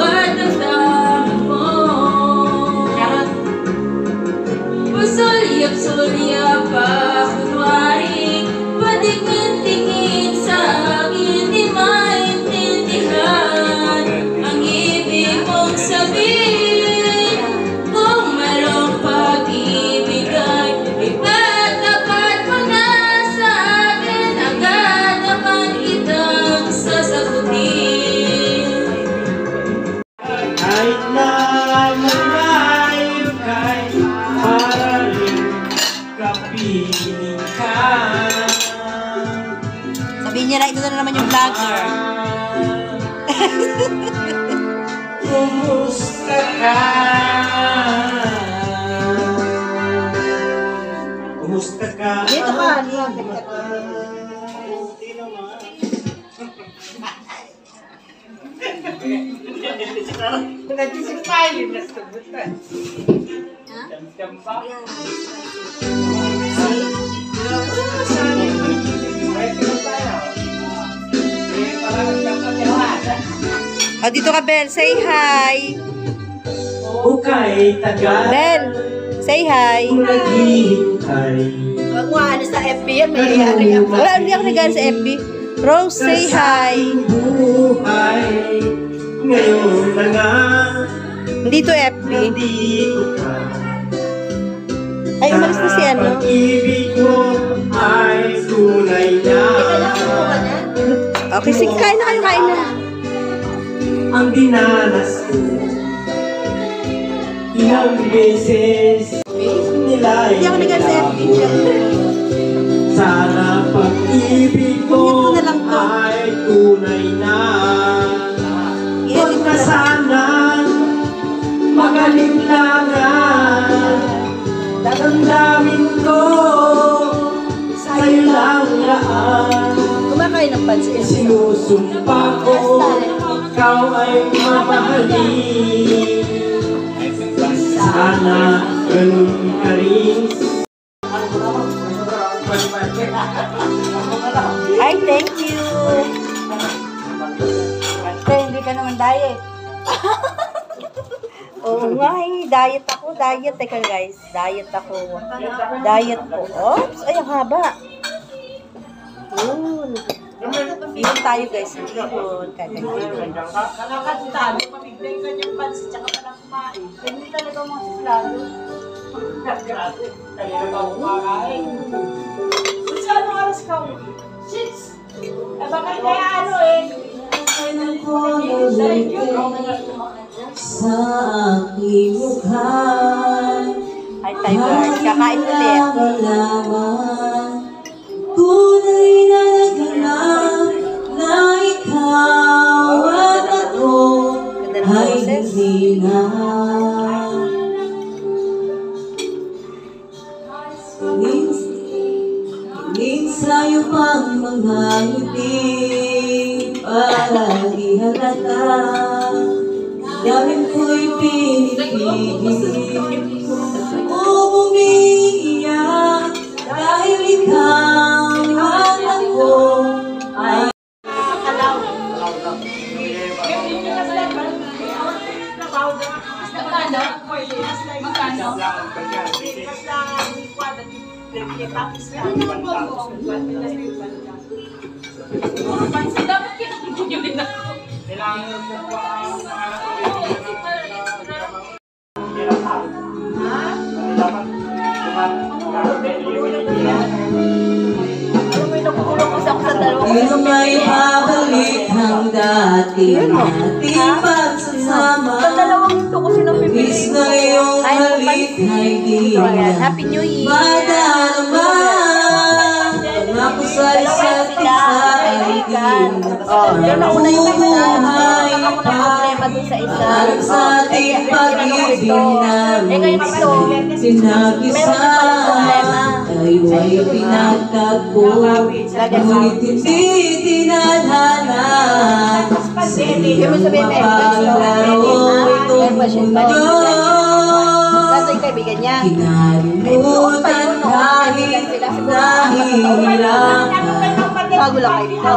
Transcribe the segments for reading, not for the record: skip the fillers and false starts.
at ang dami mo. Sulyap-sulyap pa, kunwari patingin-tingin sa akin, di maintindihan ang ibig mong sabihin. Kung mayroong pag-ibig ay ipatapat mo na sa akin, agad naman kitang sasagutin. Kahit na malayo kay para rin kapiling ka. Sabihin niya na, ito na naman yung vlogger. Kumusta ka? Kumusta ka? Dito ka. Oh, dito ka, Bel. Say hi. Ukay tagal. Bel, say hi. Kung naghihintay. Wag mo ano sa FB yan, may area pa. Wala, hindi ako nagano sa FB. Rose, say hi. Buhay. Ngayon na nga. Hindi to FB. Nandito ka. Ay, umalis na si ano. Pag-ibig mo ay tunay na. Okay, sige, kain na kayo, kain na. Ang dinanas ko, ilang beses nila Hindi ako nagano sa FB. sana pag-ibig mo Ito na lang to. ay tunay na. Huwag ka sana magalinlangan. Dadamdamin ko sa'yo lang laan. Kumakain ng pansin. Sinusumpa ko ikaw ay mamahalin. Sana ganun ka rin. Ay, thank you. Pero hindi ka naman diet. Oo nga, diet ako. Diet. Teka guys, diet ako. Diet po. Oops, ay, ang haba. Yun. Yun tayo guys. Yun. Kakagilin. Nakakasitali, pamigday ka niyang pansin, tsaka palang kumain. Hindi talaga mga suplado. Grabe, kanina ka kumakain. Sa anong oras ka? 6. Eh, bakit kaya ano eh? Sa aking mukha Hi tayo guys. Kakain ulit. tunay na naganap na ikaw at ako Ganda ng ay boses. hindi na. Hingin sa'yo pang mga ngiti para ihalata. Daming ko'y pinipigil o umiiyak dahil ikaw at ako ay Dapat kinakigilin ako. Pero may babalik ang dati nating pagsasama. Nabis na iyong halik ay di na Happy New Year! madarama. Pangako sa isa't isa ay di Oh, yun na una yung isa. Buhay Ako na problema dun sa isa. Parang sa ating pag-ibig namin sinagisa. Tayo ay pinagtagpo, ngunit hindi tinadhana. Sa iyong mapaglaro itong mundo. Nasa yung kaibigan niya. Kinalimutan kahit nahihirap Bago lang kayo dito.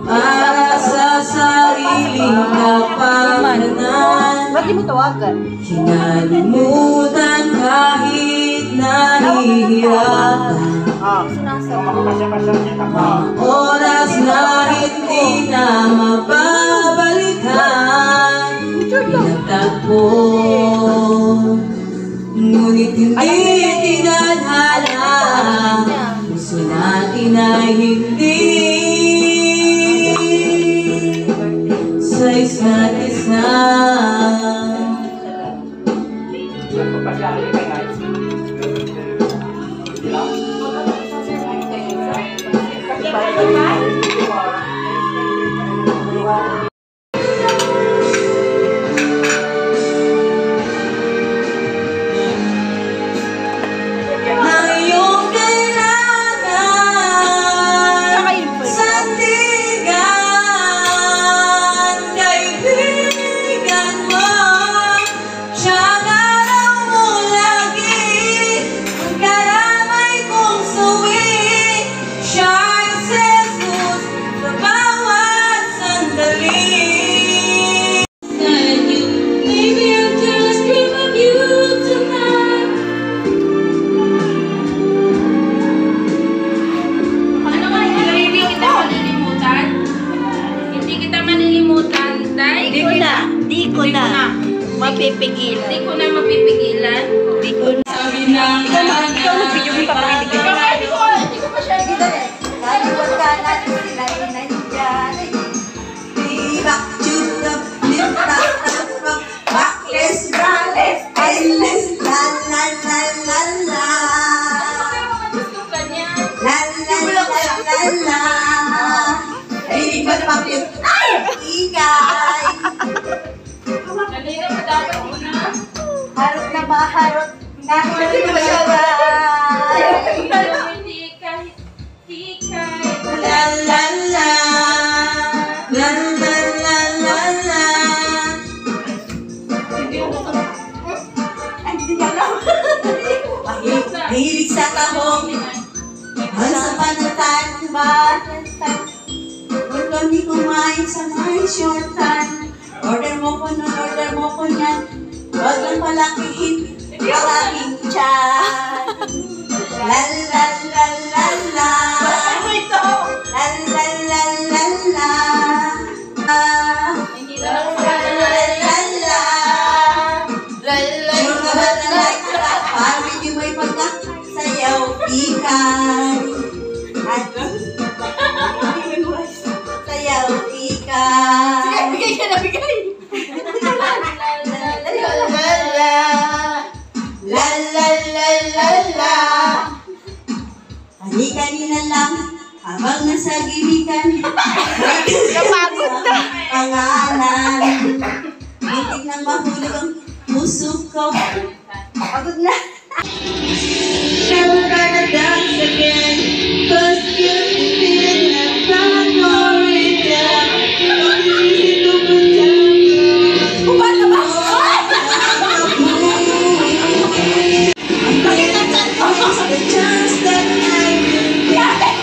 para sa sariling kapakanan. tanan. Ba't di mo tawagan? Kinalimutan kahit nahihirapan. Mga oras na hindi na mababalikan. Pinagtagpo, ngunit hindi tinadhana. Gusto natin ay hindi sa isa't isa. Ang iyong kailangan sandigan, kaibigan mo, siyang araw mo lagi, ang karamay kong suwi, siya'y Jesus sa bawat sandali. Maybe I'll just dream of you tonight. Ano nga, hindi kita malilimutan? Hindi kita malilimutan, dahil Di ko na. Mapipigilan. Hindi ko na mapipigilan. Di ko na. Sabi ng Ikaw mag-video mo pa pag hindi ka. Hindi ko pa siya. Laliwag ka natin sila inandyan. back to the backless, braless, endless, la la la la la. La la la la la. Ay, ba na bakit? Ay! Ingay! Kanina pa dapat mo na. Harot na maharot. Naharot na Hindi kahit La la la. La la la la la. Mahilig sa tahong. Ang sa panatan, huwag kami kumain sa may shortan. Order mo ko nun, order mo ko yan. Huwag lang palakihin ang aking tiyan. La la la la la. La la la la la. hindi La lang la la la. Sure ka ba na like ka? Para medyo may pagkasayaw, ikay. At sayaw, ikay. Sige, bigay ka na, bigay. La la la la la. Kani-kanina lang habang nasa gilikan. Napagod na. Pangalan. Muntik nang mahulog ang puso ko. Pagod na. Never gonna dance again, 'cause you feel like I'm no return. It's easy to pretend. Bumata ba? The chance that I will get.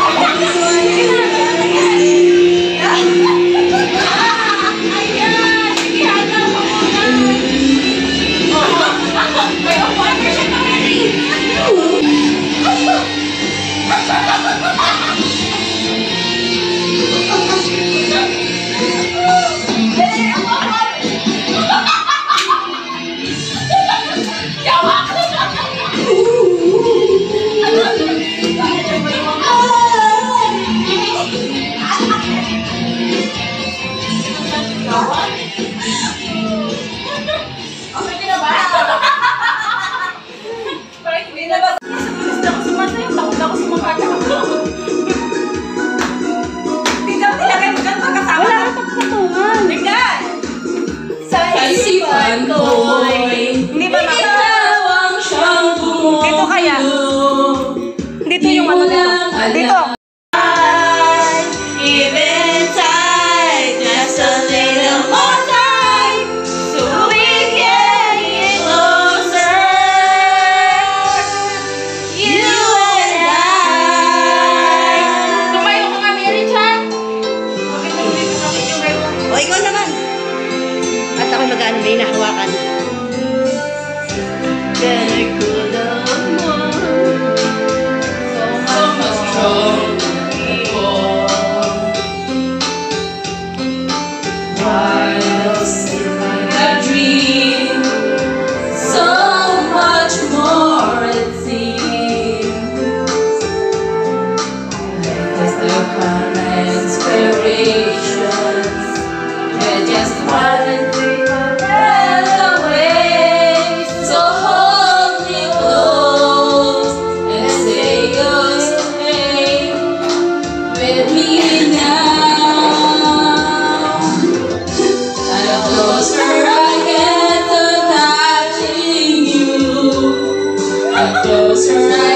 Wala ka patungan. Kaisipan ko'y Hindi ba na? itawang siyang bumubulo. Dito kaya? Dito yung ano dito. Dito. Give it time, just a little more time, so we can get closer. You and I. Tumayo ka nga, Mary Chan. O, ikaw naman. At ako magaan, may nahawakan. Closer